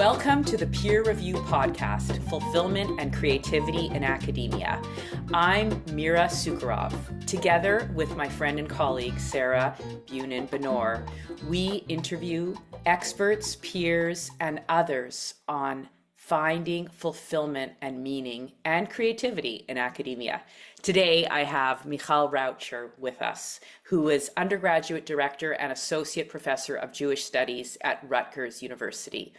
Welcome to the Peer Review Podcast, Fulfillment and Creativity in Academia. I'm Mira Sukharov. Together with my friend and colleague, Sarah Bunin-Benor, we interview experts, peers, and others on finding fulfillment and meaning and creativity in academia. Today, I have Michal Raucher with us, who is Undergraduate Director and Associate Professor of Jewish Studies at Rutgers University.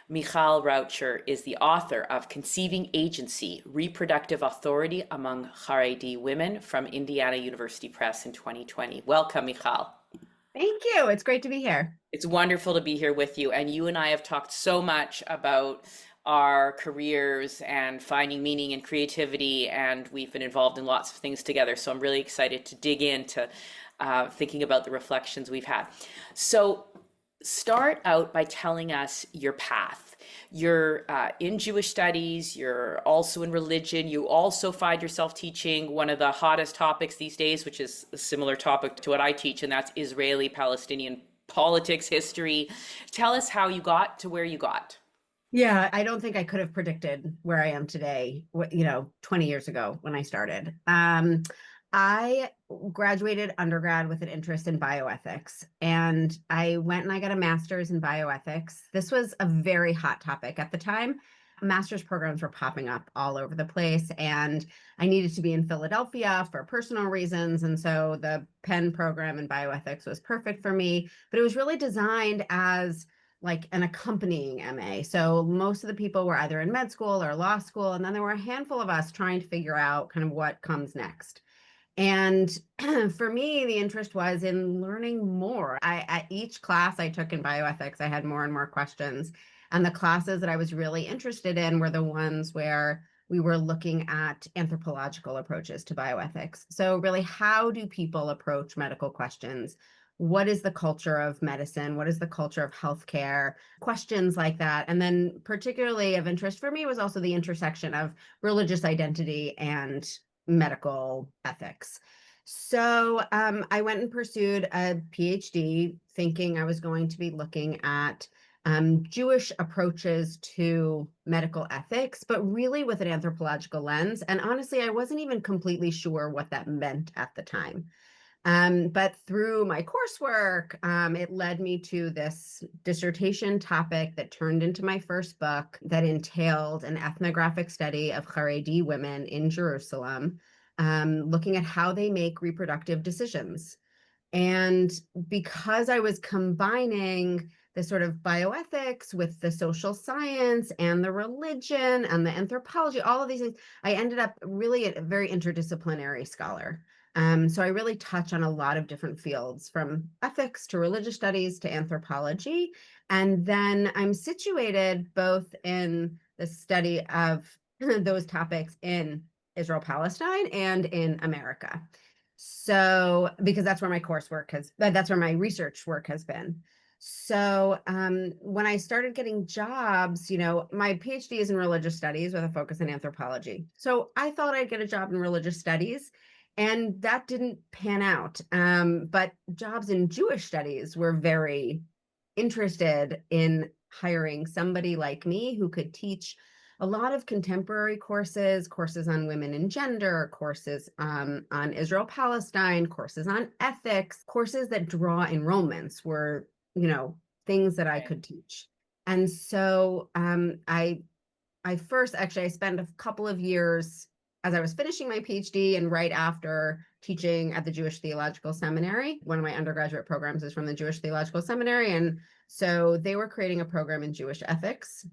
Michal Raucher is the author of Conceiving Agency, Reproductive Authority Among Haredi Women from Indiana University Press in 2020. Welcome, Michal. Thank you. It's great to be here. It's wonderful to be here with you. And you and I have talked so much about our careers and finding meaning and creativity, and we've been involved in lots of things together. So I'm really excited to dig into thinking about the reflections we've had. So start out by telling us your path. You're in Jewish studies, you're also in religion, you also find yourself teaching one of the hottest topics these days, which is a similar topic to what I teach, and that's Israeli-Palestinian politics, history. Tell us how you got to where you got. Yeah, I don't think I could have predicted where I am today, 20 years ago when I started. I graduated undergrad with an interest in bioethics, and I went and I got a master's in bioethics. This was a very hot topic at the time. Master's programs were popping up all over the place, and I needed to be in Philadelphia for personal reasons. And so the Penn program in bioethics was perfect for me, but it was really designed as like an accompanying MA. So most of the people were either in med school or law school, and then there were a handful of us trying to figure out kind of what comes next. And for me, the interest was in learning more. At each class I took in bioethics, I had more and more questions. And the classes that I was really interested in were the ones where we were looking at anthropological approaches to bioethics. So really, how do people approach medical questions? What is the culture of medicine? What is the culture of healthcare? Questions like that. And then particularly of interest for me was also the intersection of religious identity and medical ethics. So I went and pursued a PhD thinking I was going to be looking at Jewish approaches to medical ethics, but really with an anthropological lens. And honestly, I wasn't even completely sure what that meant at the time. But through my coursework, it led me to this dissertation topic that turned into my first book that entailed an ethnographic study of Haredi women in Jerusalem, looking at how they make reproductive decisions. And because I was combining the sort of bioethics with the social science and the religion and the anthropology, all of these things, I ended up really a very interdisciplinary scholar. So I really touch on a lot of different fields, from ethics to religious studies to anthropology. And then I'm situated both in the study of those topics in Israel-Palestine and in America. So, because that's where that's where my research work has been. So when I started getting jobs, my PhD is in religious studies with a focus in anthropology. So I thought I'd get a job in religious studies, and that didn't pan out. But jobs in Jewish studies were very interested in hiring somebody like me who could teach a lot of contemporary courses on women and gender, courses on Israel-Palestine, courses on ethics, courses that draw enrollments were, things that I could teach. And so I spent a couple of years as I was finishing my PhD and right after teaching at the Jewish Theological Seminary. One of my undergraduate programs is from the Jewish Theological Seminary. And so they were creating a program in Jewish ethics,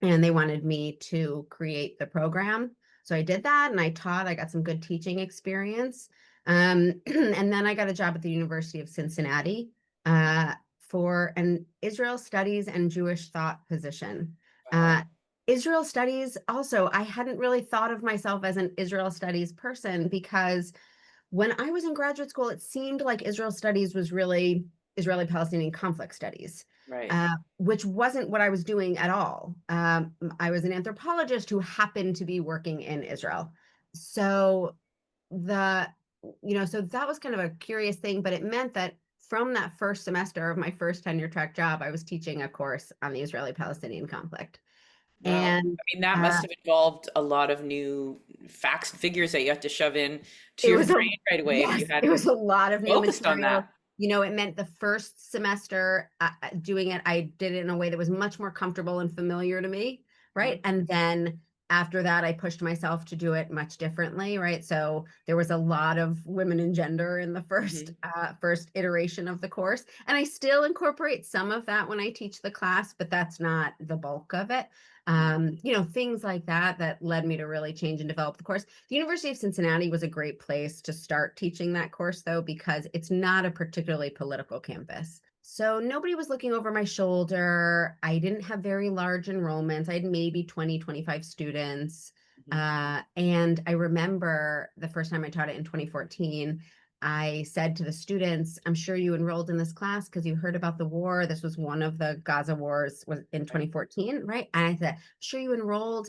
and they wanted me to create the program. So I did that, and I got some good teaching experience. And then I got a job at the University of Cincinnati for an Israel Studies and Jewish Thought position. Israel Studies also, I hadn't really thought of myself as an Israel Studies person, because when I was in graduate school, it seemed like Israel Studies was really Israeli-Palestinian conflict studies, right. Which wasn't what I was doing at all. I was an anthropologist who happened to be working in Israel. So so that was kind of a curious thing, but it meant that from that first semester of my first tenure track job, I was teaching a course on the Israeli-Palestinian conflict. Wow. And I mean, that must have involved a lot of new facts and figures that you have to shove in to it your was brain right away if you it hadn't was a lot of new focused on material. that. It meant the first semester doing it, I did it in a way that was much more comfortable and familiar to me, right? Mhm, And then after that, I pushed myself to do it much differently, right? So there was a lot of women and gender in the mhm, first iteration of the course, and I still incorporate some of that when I teach the class, but that's not the bulk of it. mhm. Things like that led me to really change and develop the course. The University of Cincinnati was a great place to start teaching that course, though, because it's not a particularly political campus. So nobody was looking over my shoulder. I didn't have very large enrollments. I had maybe 20, 25 students. Mhm. And I remember the first time I taught it in 2014, I said to the students, I'm sure you enrolled in this class because you heard about the war. This was one of the Gaza wars was in Right. 2014, right? And I said, sure you enrolled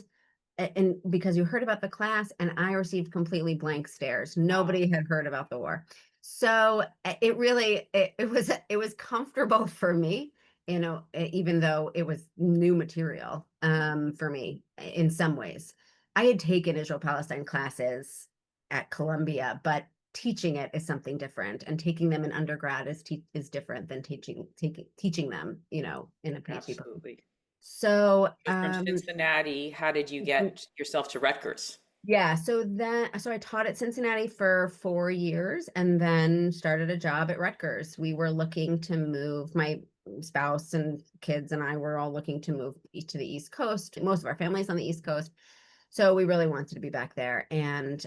and because you heard about the class, and I received completely blank stares. Wow. Nobody had heard about the war. So it really it was comfortable for me, even though it was new material for me in some ways. I had taken Israel-Palestine classes at Columbia, but teaching it is something different, and taking them in undergrad is different than teaching them, in a PhD program. Absolutely. So So from Cincinnati, how did you get yourself to Rutgers? yeah, so I taught at Cincinnati for 4 years and then started a job at Rutgers. We were looking to move, my spouse and kids and I were all looking to move to the East Coast. Most of our family's on the East Coast. So we really wanted to be back there. And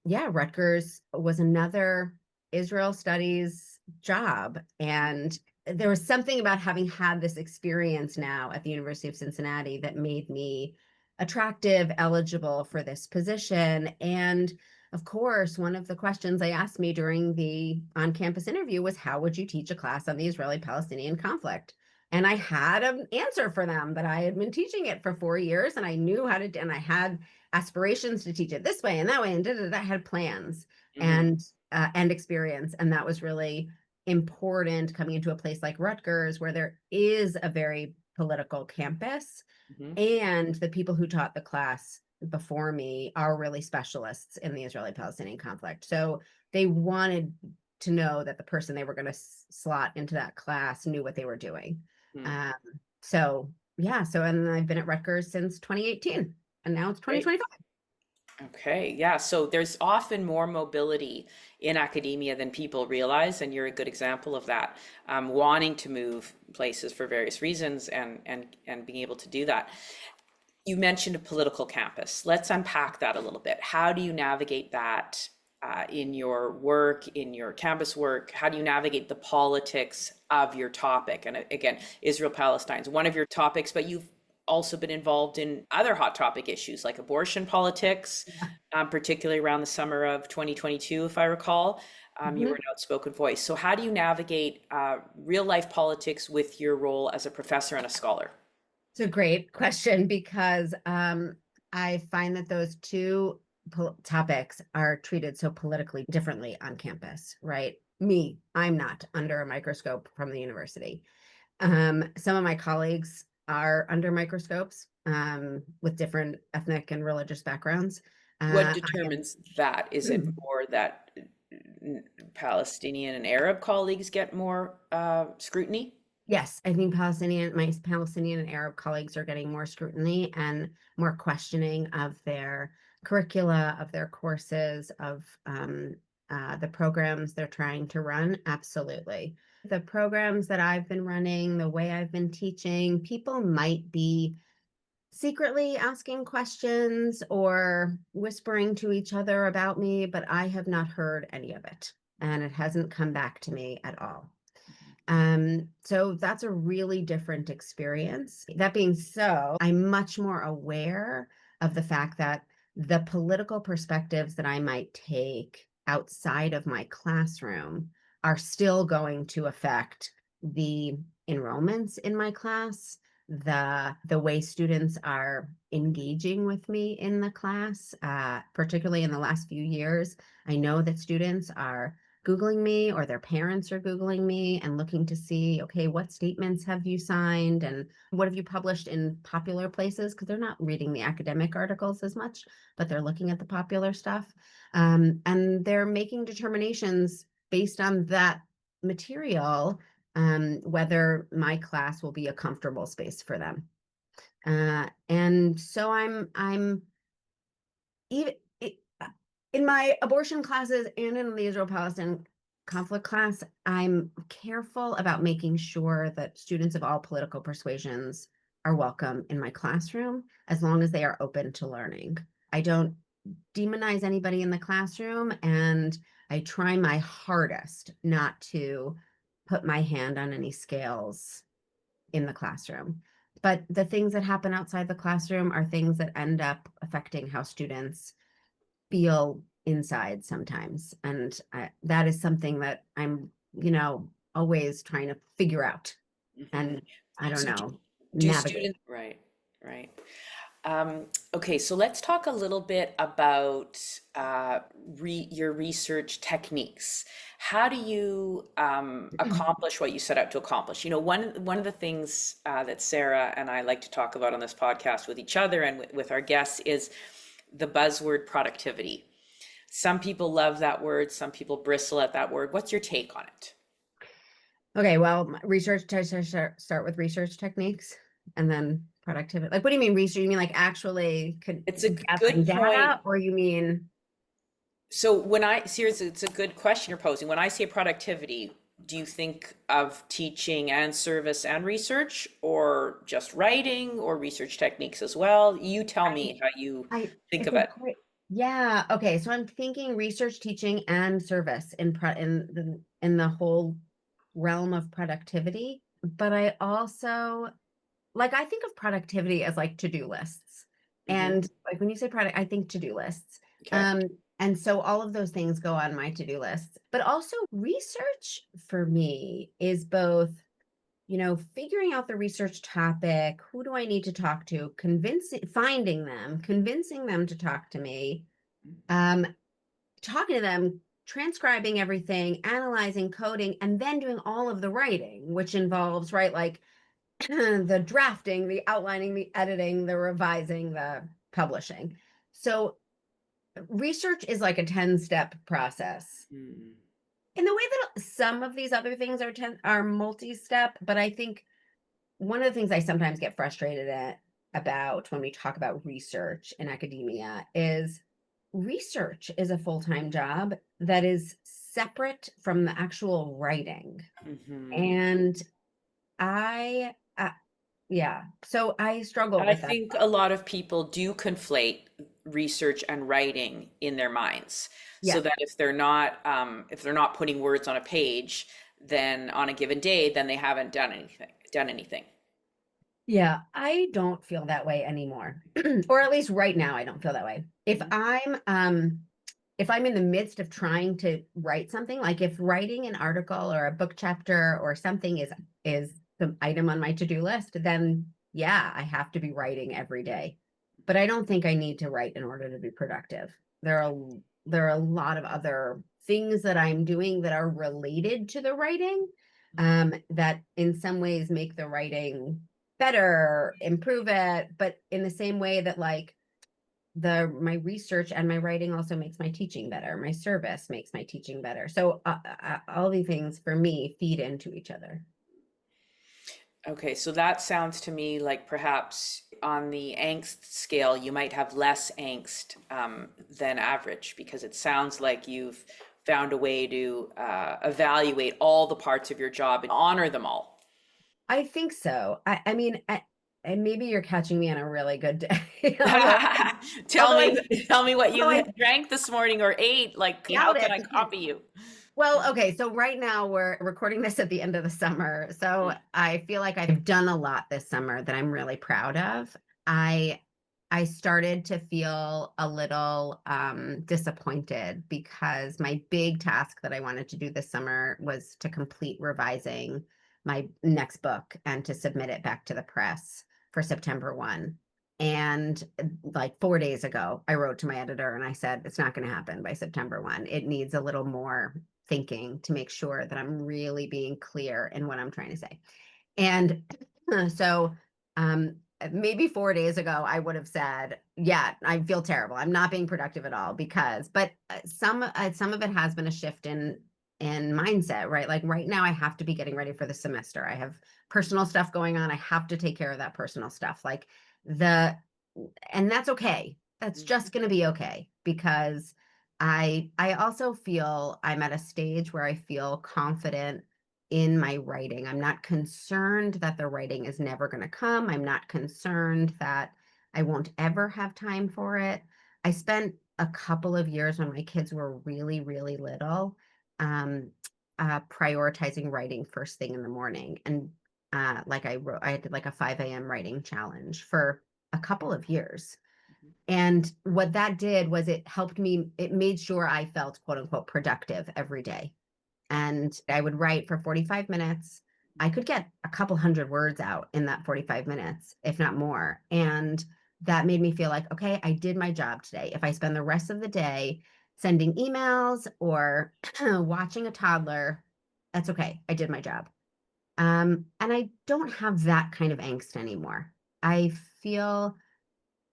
yeah, Rutgers was another Israel studies job. And there was something about having had this experience now at the University of Cincinnati that made me attractive, eligible for this position. And of course, one of the questions they asked me during the on campus interview was, how would you teach a class on the Israeli Palestinian conflict? And I had an answer for them, that I had been teaching it for 4 years and I knew how to, and I had aspirations to teach it this way and that way, and I had plans Hmm. and experience. And that was really important coming into a place like Rutgers, where there is a very political campus, Hmm. and the people who taught the class before me are really specialists in the Israeli-Palestinian conflict. So they wanted to know that the person they were going to slot into that class knew what they were doing. Hmm. Um, so yeah, and I've been at Rutgers since 2018, and now it's Great. 2025. Okay, yeah. So there's often more mobility in academia than people realize, and you're a good example of that. Wanting to move places for various reasons and being able to do that. You mentioned a political campus. Let's unpack that a little bit. How do you navigate that in your work, in your campus work? How do you navigate the politics of your topic? And again, Israel Palestine is one of your topics, but you've also been involved in other hot topic issues like abortion politics, particularly around the summer of 2022, if I recall. You were Mhm. an outspoken voice. So, how do you navigate real life politics with your role as a professor and a scholar? It's a great question because I find that those two topics are treated so politically differently on campus, right? I'm not under a microscope from the university. Some of my colleagues are under microscopes with different ethnic and religious backgrounds. What I determines that? Is it am more that Palestinian and Arab colleagues get more scrutiny? Yes, I think my Palestinian and Arab colleagues are getting more scrutiny and more questioning of their curricula, of their courses, of the programs they're trying to run. Absolutely. The programs that I've been running, the way I've been teaching, people might be secretly asking questions or whispering to each other about me, but I have not heard any of it, and it hasn't come back to me at all. So that's a really different experience. That being so, I'm much more aware of the fact that the political perspectives that I might take outside of my classroom are still going to affect the enrollments in my class, the way students are engaging with me in the class, particularly in the last few years. I know that students are Googling me, or their parents are Googling me and looking to see, okay, what statements have you signed and what have you published in popular places? Because they're not reading the academic articles as much, but they're looking at the popular stuff. And they're making determinations based on that material, whether my class will be a comfortable space for them. And so I'm even in my abortion classes and in the Israel-Palestine conflict class, I'm careful about making sure that students of all political persuasions are welcome in my classroom as long as they are open to learning. I don't demonize anybody in the classroom, and I try my hardest not to put my hand on any scales in the classroom. But the things that happen outside the classroom are things that end up affecting how students feel inside sometimes. And that is something that I'm, always trying to figure out. And I don't So know, do navigate. students, right, right. Okay, so let's talk a little bit about your research techniques. How do you accomplish what you set out to accomplish? One of the things that Sarah and I like to talk about on this podcast with each other and with our guests is the buzzword productivity. Some people love that word, some people bristle at that word. What's your take on it? Okay, well, start with research techniques and then productivity. Like, what do you mean research? You mean like actually It's a gathering good point. data, or you mean? So seriously, it's a good question you're posing. When I say productivity, do you think of teaching and service and research, or just writing, or research techniques as well? You tell I, me how you think it's of a it. great, yeah. Okay, so I'm thinking research, teaching, and service in the whole realm of productivity. But I also I think of productivity as like to-do lists. Hmm. And like when you say product, I think to-do lists. Okay. Um, and so all of those things go on my to-do lists. But also research for me is both, figuring out the research topic, who do I need to talk to, finding them, convincing them to talk to me, um, talking to them, transcribing everything, analyzing, coding, and then doing all of the writing, which involves, right, like the drafting, the outlining, the editing, the revising, the publishing. So research is like a 10-step process Mm. in the way that some of these other things are multi-step. But I think one of the things I sometimes get frustrated about when we talk about research in academia is research is a full-time job that is separate from the actual writing. Hmm. And yeah, so I struggle I with that. think a lot of people do conflate research and writing in their minds, so Yeah. that if they're not putting words on a page, then on a given day, then they haven't done anything. Done anything. Yeah, I don't feel that way anymore. Or at least right now I don't feel that way. If I'm in the midst of trying to write something, like if writing an article or a book chapter or something is the item on my to-do list, then yeah, I have to be writing every day. But I don't think I need to write in order to be productive. There are a lot of other things that I'm doing that are related to the writing, that in some ways make the writing better, improve it, but in the same way that like my research and my writing also makes my teaching better. My service makes my teaching better. So all these things for me feed into each other. Okay, so that sounds to me like perhaps on the angst scale, you might have less angst than average, because it sounds like you've found a way to evaluate all the parts of your job and honor them all. I think so. I mean, and maybe you're catching me on a really good day. although, Tell although I, me, tell me what although you I drank this morning or ate. Like, how doubt can it I because copy you? well, okay, so right now we're recording this at the end of the summer. So I feel like I've done a lot this summer that I'm really proud of. I I started to feel a little disappointed because my big task that I wanted to do this summer was to complete revising my next book and to submit it back to the press for September 1. And like 4 days ago, I wrote to my editor and I said, it's not going to happen by September 1. It needs a little more thinking to make sure that I'm really being clear in what I'm trying to say. And so maybe 4 days ago, I would have said, yeah, I feel terrible. I'm not being productive at all because, but some of it has been a shift in mindset, right? Like right now I have to be getting ready for the semester. I have personal stuff going on. I have to take care of that personal stuff. Like the, and that's okay. That's just going to be okay because I also feel I'm at a stage where I feel confident in my writing. I'm not concerned that the writing is never going to come. I'm not concerned that I won't ever have time for it. I spent a couple of years when my kids were really, really little, um, prioritizing writing first thing in the morning. And like I did like a 5 a.m. writing challenge for a couple of years. And what that did was it helped me, it made sure I felt quote unquote productive every day. And I would write for 45 minutes. I could get a couple hundred words out in that 45 minutes, if not more. And that made me feel like, okay, I did my job today. If I spend the rest of the day sending emails or watching a toddler, that's okay. I did my job. And I don't have that kind of angst anymore. I feel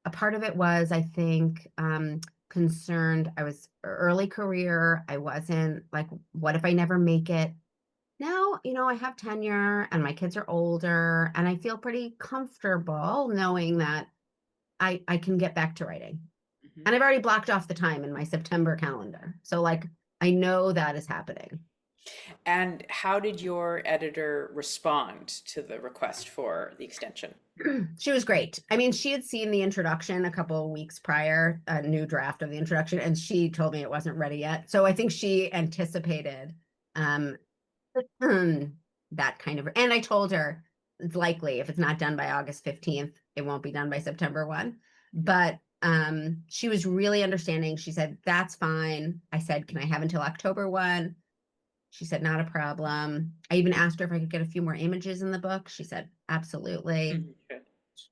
a part of it was, I think, concerned. I was early career. I wasn't like, what if I never make it? Now, I have tenure and my kids are older, and I feel pretty comfortable knowing that I can get back to writing. Mhm. And I've already blocked off the time in my September calendar. So like I know that is happening. And how did your editor respond to the request for the extension? She was great. I mean, she had seen the introduction a couple of weeks prior, a new draft of the introduction, and she told me it wasn't ready yet. So I think she anticipated um, that kind of, and I told her it's likely if it's not done by August 15th, it won't be done by September 1. But she was really understanding. She said, that's fine. I said, can I have until October 1? She said, not a problem. I even asked her if I could get a few more images in the book. She said, absolutely. Mhm. Good.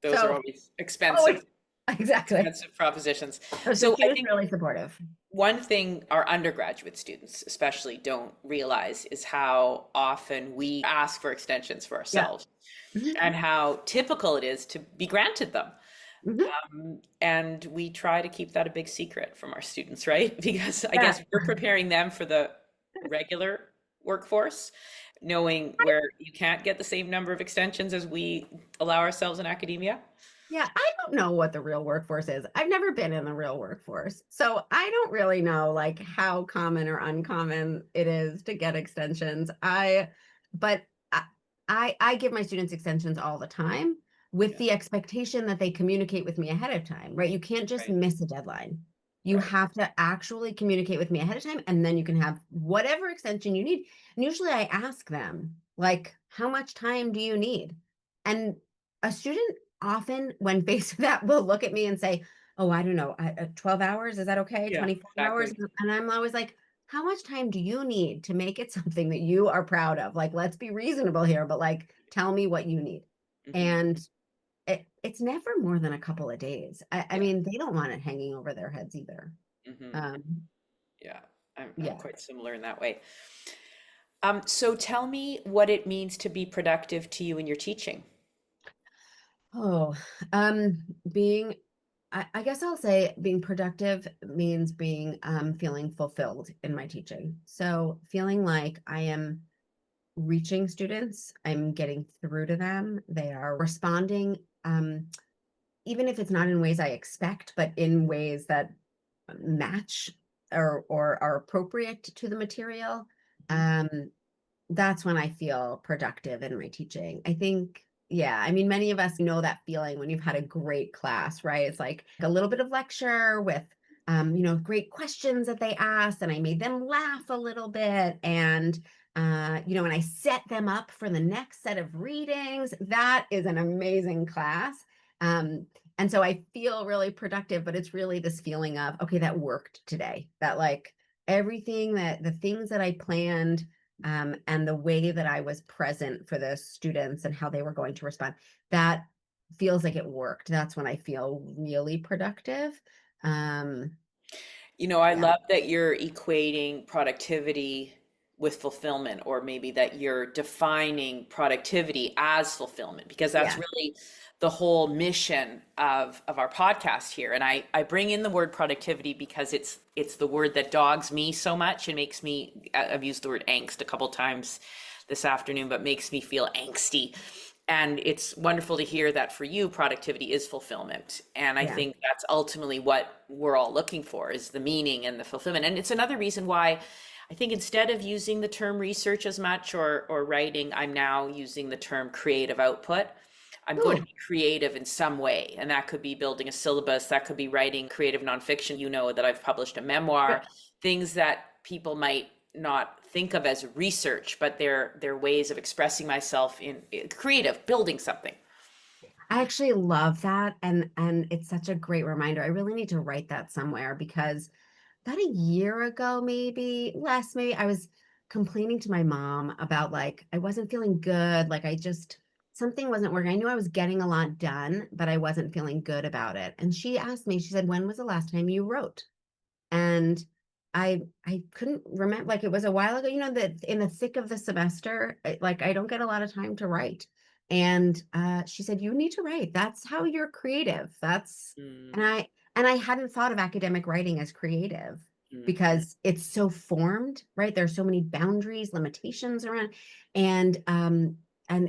Those are So, always oh, expensive, exactly. expensive propositions. Oh, so So she I was think really supportive. one thing our undergraduate students especially don't realize is how often we ask for extensions for Yeah. ourselves Mhm. and how typical it is to be granted them. Mhm. And we try to keep that a big secret from our students, right? Because I Yeah. guess we're preparing them for the regular workforce, knowing where you can't get the same number of extensions as we allow ourselves in academia. Yeah. I don't know what the real workforce is. I've never been in the real workforce. So I don't really know like how common or uncommon it is to get extensions. But I give my students extensions all the time with Yeah, the expectation that they communicate with me ahead of time, right? You can't just right, miss a deadline. You right. have to actually communicate with me ahead of time, and then you can have whatever extension you need. And usually I ask them, like, how much time do you need? And a student often, when faced with that, will look at me and say, oh, I don't know, 12 hours, is that okay? Yeah, 24 hours? exactly. And I'm always like, how much time do you need to make it something that you are proud of? Like, let's be reasonable here, but like, tell me what you need. Hmm. And it's never more than a couple of days. I Yeah. mean, they don't want it hanging over their heads either. Hmm. Um, Yeah. I'm yeah. quite similar in that way. So tell me what it means to be productive to you in your teaching. Oh, being, I guess I'll say being productive means being, feeling fulfilled in my teaching. So feeling like I am reaching students, I'm getting through to them, they are responding, even if it's not in ways I expect, but in ways that match or are appropriate to the material. Mhm. Um, that's when I feel productive in my teaching. I think, yeah, I mean, many of us know that feeling when you've had a great class, right? It's like a little bit of lecture with, great questions that they asked, and I made them laugh a little bit. And I set them up for the next set of readings. That is an amazing class. And so I feel really productive, but it's really this feeling of, okay, that worked today. That like everything that the things that I planned, and the way that I was present for the students and how they were going to respond, that feels like it worked. That's when I feel really productive. Um, I yeah. love that you're equating productivity with fulfillment, or maybe that you're defining productivity as fulfillment, because that's Yeah. really the whole mission of our podcast here. And I bring in the word productivity because it's the word that dogs me so much and makes me, I've used the word angst a couple times this afternoon, but makes me feel angsty. And it's wonderful to hear that for you, productivity is fulfillment. And I Yeah. think that's ultimately what we're all looking for, is the meaning and the fulfillment. And it's another reason why I think instead of using the term research as much, or writing, I'm now using the term creative output. I'm going to Ooh. be creative in some way. And that could be building a syllabus, that could be writing creative nonfiction. You know that I've published a memoir, Yep. things that people might not think of as research, but they're ways of expressing myself in creative, building something. I actually love that. And it's such a great reminder. I really need to write that somewhere because about a year ago, maybe less, maybe I was complaining to my mom about like I wasn't feeling good. Like I just something wasn't working. I knew I was getting a lot done, but I wasn't feeling good about it. And she asked me, she said, "When was the last time you wrote?" And I couldn't remember, like it was a while ago, that in the thick of the semester, like I don't get a lot of time to write. And she said, "You need to write. That's how you're creative." That's and Mm, I hadn't thought of academic writing as creative mhm, because it's so formed, right? There's so many boundaries, limitations around, and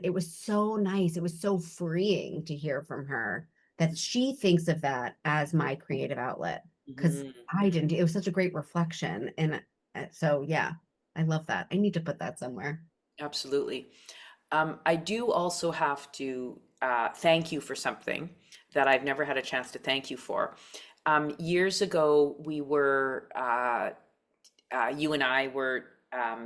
it was so nice. It was so freeing to hear from her that she thinks of that as my creative outlet because mhm. I didn't. It was such a great reflection. And so, yeah, I love that. I need to put that somewhere. Absolutely. I do also have to thank you for something that I've never had a chance to thank you for. Years ago, you and I were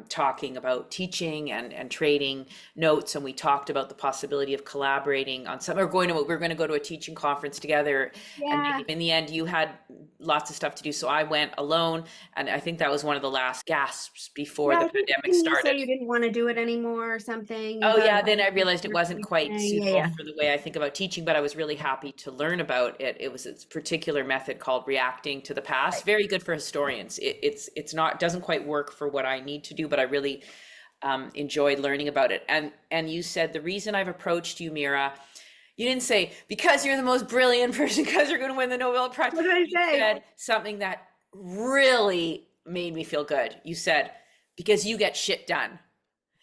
talking about teaching and trading notes, and we talked about the possibility of collaborating on some. We're going to go to a teaching conference together, and Yeah. maybe in the end, you had lots of stuff to do, so I went alone, and I think that was one of the last gasps before Yeah, the I think pandemic didn't you say started. you didn't want to do it anymore or something? You Oh thought yeah, it then I was realized it wasn't quite yeah, suitable yeah. for the way I think about teaching, but I was really happy to learn about it. It was a particular method called reacting to the past. Right. Very good for historians. It's not, doesn't quite work for what I need to do, but I really enjoyed learning about it. And you said the reason I've approached you, Mira, you didn't say because you're the most brilliant person, because you're going to win the Nobel Prize. What did I You say? said something that really made me feel good. You said because you get shit done.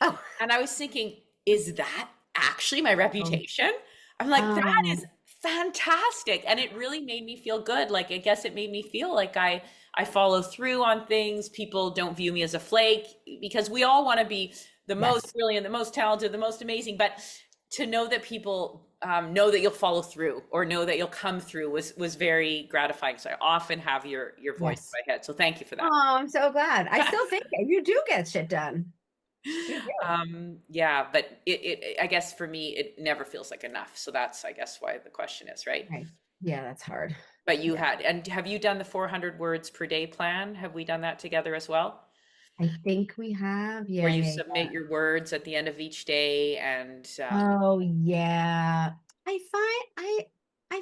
Oh, And I was thinking, is that actually my oh, reputation? I'm like, that is oh, fantastic. And it really made me feel good. Like, I guess it made me feel like I follow through on things. People don't view me as a flake, because we all want to be the most yes, brilliant, the most talented, the most amazing. But to know that people know that you'll follow through, or know that you'll come through, was very gratifying. So I often have your voice yes. in my head. So thank you for Oh, that. I'm so glad. I still think that you do get shit done. You do. Yeah, but I guess for me, it never feels like enough. So that's, I guess, why the question is, right? Right. Yeah, that's hard. But you Yeah. had, and have you done the 400 words per day plan? Have we done that together as well? I think we have. Where Yeah, you yeah, submit yeah. your words at the end of each day, and Oh, yeah. I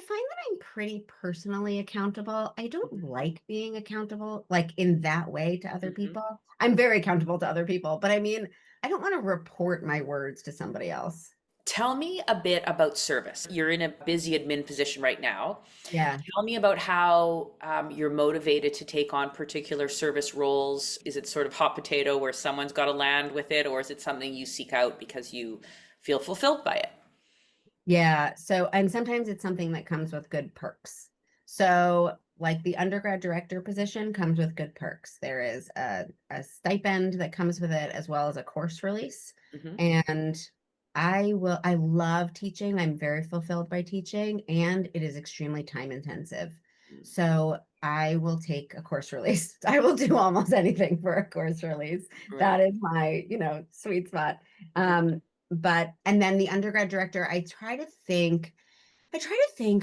find that I'm pretty personally accountable. I don't like being accountable like in that way to other Mhm. people. I'm very accountable to other people, but I mean, I don't want to report my words to somebody else. Tell me a bit about service. You're in a busy admin position right now. Yeah. Tell me about how you're motivated to take on particular service roles. Is it sort of hot potato where someone's got to land with it, or is it something you seek out because you feel fulfilled by it? Yeah. So, and sometimes it's something that comes with good perks. So, like the undergrad director position comes with good perks. There is a stipend that comes with it, as well as a course release. Hmm. And I love teaching. I'm very fulfilled by teaching, and it is extremely time intensive. So, I will take a course release. I will do almost anything for a course release. That Right. is my, sweet spot. Um, and then the undergrad director, I try to think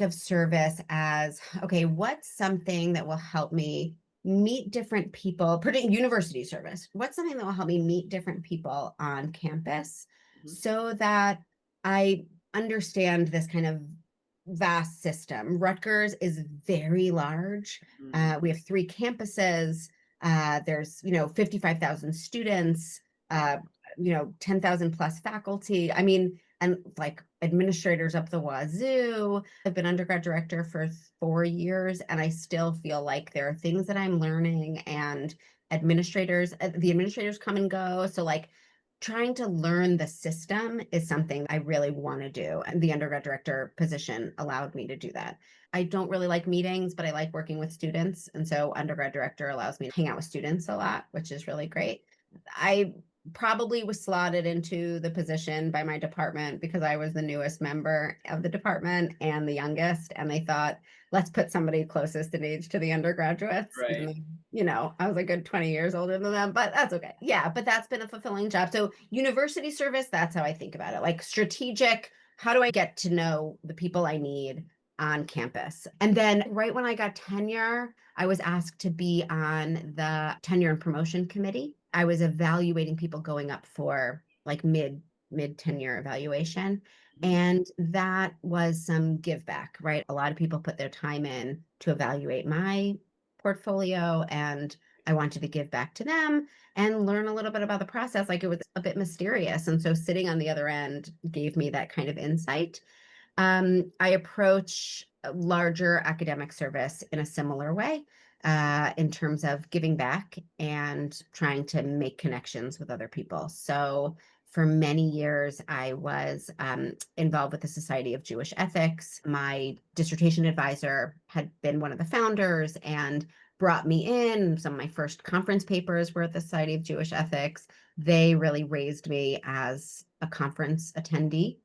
of service as, okay, what's something that will help me meet different people, particularly university service? What's something that will help me meet different people on campus Mhm. so that I understand this kind of vast system? Rutgers is very large. Mhm. We have three campuses. There's, 55,000 students. uh, 10,000 plus faculty. I mean, and like administrators up the wazoo. I've been undergrad director for 4 years, and I still feel like there are things that I'm learning, and the administrators come and go. So like trying to learn the system is something I really want to do. And the undergrad director position allowed me to do that. I don't really like meetings, but I like working with students. And so undergrad director allows me to hang out with students a lot, which is really great. I probably was slotted into the position by my department because I was the newest member of the department and the youngest. And they thought, let's put somebody closest in age to the undergraduates. Right. Even though, I was a good 20 years older than them, but that's okay. Yeah, but that's been a fulfilling job. So university service, that's how I think about it. Like strategic, how do I get to know the people I need on campus? And then right when I got tenure, I was asked to be on the tenure and promotion committee. I was evaluating people going up for like mid tenure evaluation. And that was some give back, right? A lot of people put their time in to evaluate my portfolio, and I wanted to give back to them and learn a little bit about the process. Like it was a bit mysterious. And so sitting on the other end gave me that kind of insight. I approach larger academic service in a similar way, in terms of giving back and trying to make connections with other people. So for many years, I was involved with the Society of Jewish Ethics. My dissertation advisor had been one of the founders and brought me in. Some of my first conference papers were at the Society of Jewish Ethics. They really raised me as a conference attendee,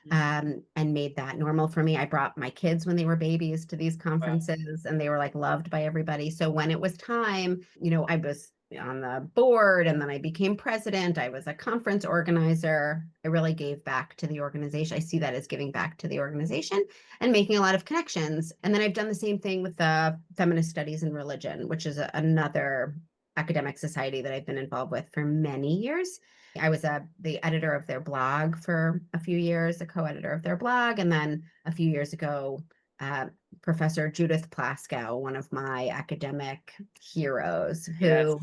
and made that normal for me. I brought my kids when they were babies to these Wow. conferences, and they were like loved by everybody. So when it was time, I was on the board, and then I became president. I was a conference organizer. I really gave back to the organization. I see that as giving back to the organization and making a lot of connections. And then I've done the same thing with the Feminist Studies and Religion, which is another academic society that I've been involved with for many years. I was the editor of their blog for a few years, a co-editor of their blog. And then a few years ago, uh, Professor Judith Plaskow, one of my academic heroes, Yes. who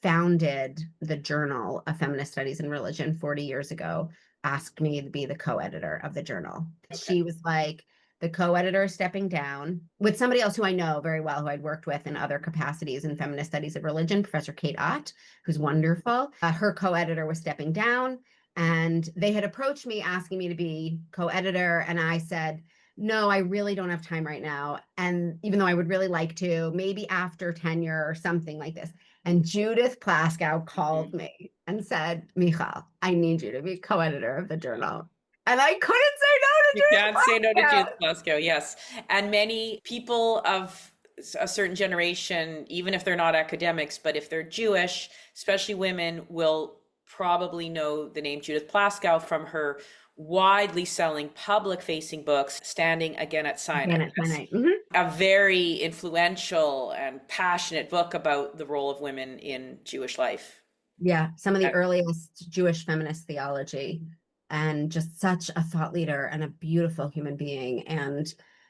founded the Journal of Feminist Studies and Religion 40 years ago, asked me to be the co-editor of the journal. Okay. She was like, the co-editor is stepping down with somebody else who I know very well, who I'd worked with in other capacities in feminist studies of religion, Professor Kate Ott, who's wonderful. Her co-editor was stepping down, and they had approached me asking me to be co-editor. And I said, no, I really don't have time right now. And even though I would really like to, maybe after tenure or something like this. And Judith Plaskow called me and said, Michal, I need you to be co-editor of the journal. And I couldn't say no to You Judith can't say no to Plaskow. Judith Glasgow, yes. And many people of a certain generation, even if they're not academics, but if they're Jewish, especially women, will probably know the name Judith Plaskow from her widely selling public facing books, Standing Again at Again, it's my Sinai, night. Mhm. a very influential and passionate book about the role of women in Jewish life. Yeah, some of the earliest Jewish feminist theology, and just such a thought leader and a beautiful human being. And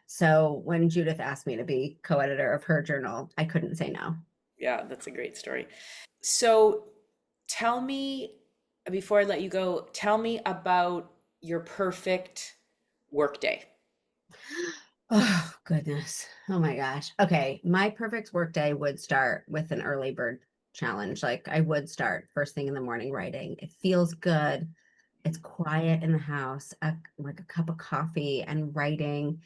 so when Judith asked me to be co-editor of her journal, I couldn't say no. Yeah, that's a great story. So tell me, before I let you go, tell me about your perfect workday. Oh, goodness. Oh my gosh. Okay. My perfect workday would start with an early bird challenge. Like I would start first thing in the morning writing. It feels good. It's quiet in the house, like a cup of coffee and writing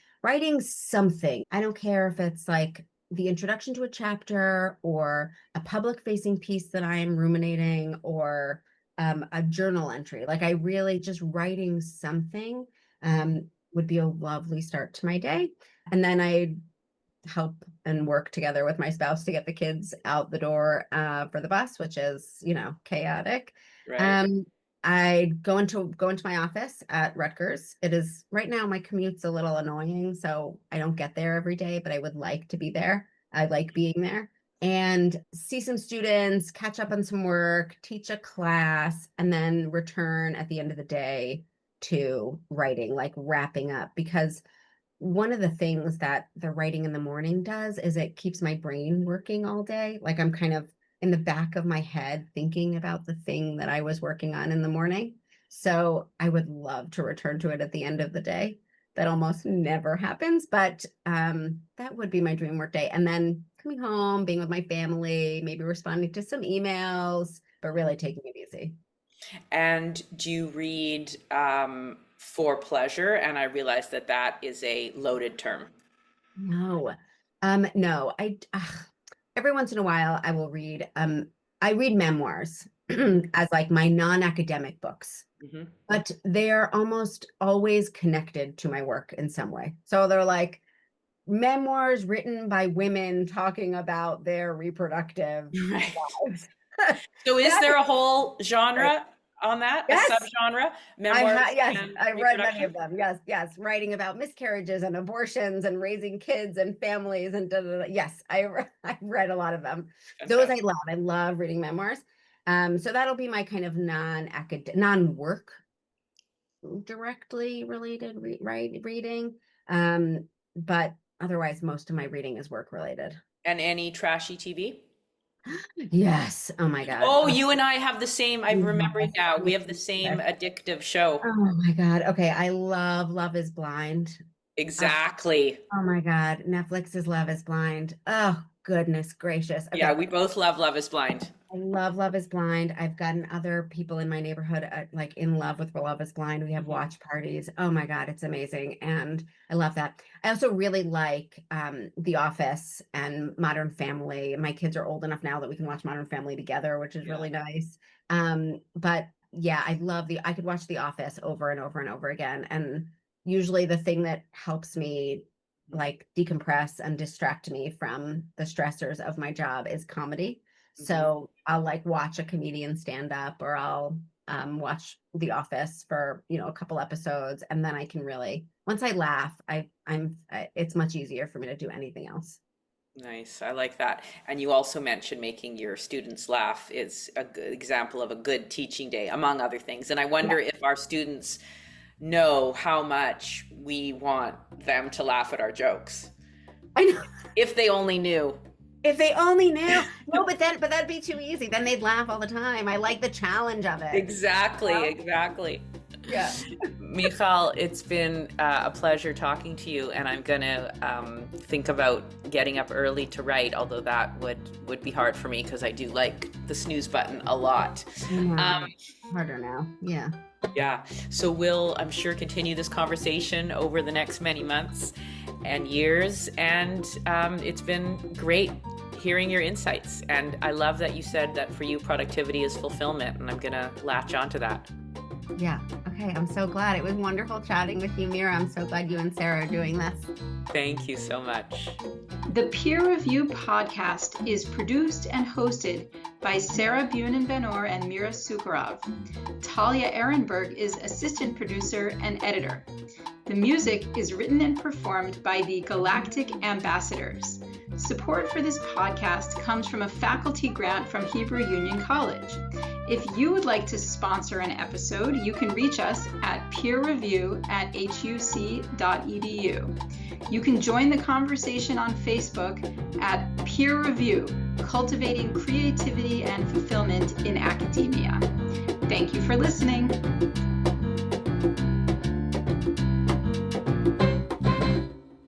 something. I don't care if it's like the introduction to a chapter or a public facing piece that I am ruminating, or a journal entry. Like I really just writing something would be a lovely start to my day. And then I help and work together with my spouse to get the kids out the door for the bus, which is, chaotic. Right. Um, I go into my office at Rutgers. It is right now my commute's a little annoying, so I don't get there every day, but I would like to be there. I like being there and see some students, catch up on some work, teach a class, and then return at the end of the day to writing, like wrapping up, because one of the things that the writing in the morning does is it keeps my brain working all day. Like I'm kind of in the back of my head thinking about the thing that I was working on in the morning. So I would love to return to it at the end of the day. That almost never happens, but that would be my dream work day. And then coming home, being with my family, maybe responding to some emails, but really taking it easy. And do you read for pleasure? And I realize that that is a loaded term. No, no, every once in a while I will read, I read memoirs as like my non-academic books, Mhm. but they're almost always connected to my work in some way. So they're like memoirs written by women talking about their reproductive Right. lives. So is That there is a whole great. genre on that, a Yes, subgenre, memoirs yes, and I've read many reproduction? of them. Yes, yes, writing about miscarriages and abortions and raising kids and families and da, da, da. Yes, I've read a lot of them. Those I Fantastic. love. I love reading memoirs. So that'll be my kind of non-work directly related reading. But otherwise, most of my reading is work related. And any trashy TV? Yes. Oh my God. Oh, Oh, you and I have the same, I'm remembering now. We have the same yes. addictive show. Oh my God. Okay. I love Love is Blind. Uh, Exactly. oh my God. Netflix's Love is Blind. Oh, goodness gracious. Yeah, Okay. we both love Love is Blind. I love Love is Blind. I've gotten other people in my neighborhood like in love with Love is Blind. We have Mhm. watch parties. Oh my God, it's amazing. And I love that. I also really like The Office and Modern Family. My kids are old enough now that we can watch Modern Family together, which is Yeah. really nice. But yeah, I could watch The Office over and over and over again. And usually the thing that helps me like decompress and distract me from the stressors of my job is comedy. Mhm. So I'll like watch a comedian stand up or I'll watch The Office for, a couple episodes and then I can really, once I laugh, it's much easier for me to do anything else. Nice. I like that. And you also mentioned making your students laugh is a good example of a good teaching day, among other things. And I Yeah, wonder if our students know how much we want them to laugh at our jokes. I know. If they only knew. If they only knew. No, but that'd be too easy. Then they'd laugh all the time. I like the challenge of it. Exactly, Well, exactly. yeah. Michal, it's been a pleasure talking to you, and I'm gonna think about getting up early to write, although that would be hard for me because I do like the snooze button a lot. I know. Um, Harder now. Yeah. yeah, so we'll, I'm sure, continue this conversation over the next many months and years, and it's been great hearing your insights. And I love that you said that for you, productivity is fulfillment, and I'm gonna latch onto that. Yeah. Okay. I'm so glad. It was wonderful chatting with you, Mira. I'm so glad you and Sarah are doing this. Thank you so much. The Peer Review podcast is produced and hosted by Sarah Bunin-Benor and Mira Sukharov. Talia Ehrenberg is assistant producer and editor. The music is written and performed by the Galactic Ambassadors. Support for this podcast comes from a faculty grant from Hebrew Union College. If you would like to sponsor an episode, you can reach us at peerreview@huc.edu. You can join the conversation on Facebook at Peer Review, Cultivating Creativity and Fulfillment in Academia. Thank you for listening.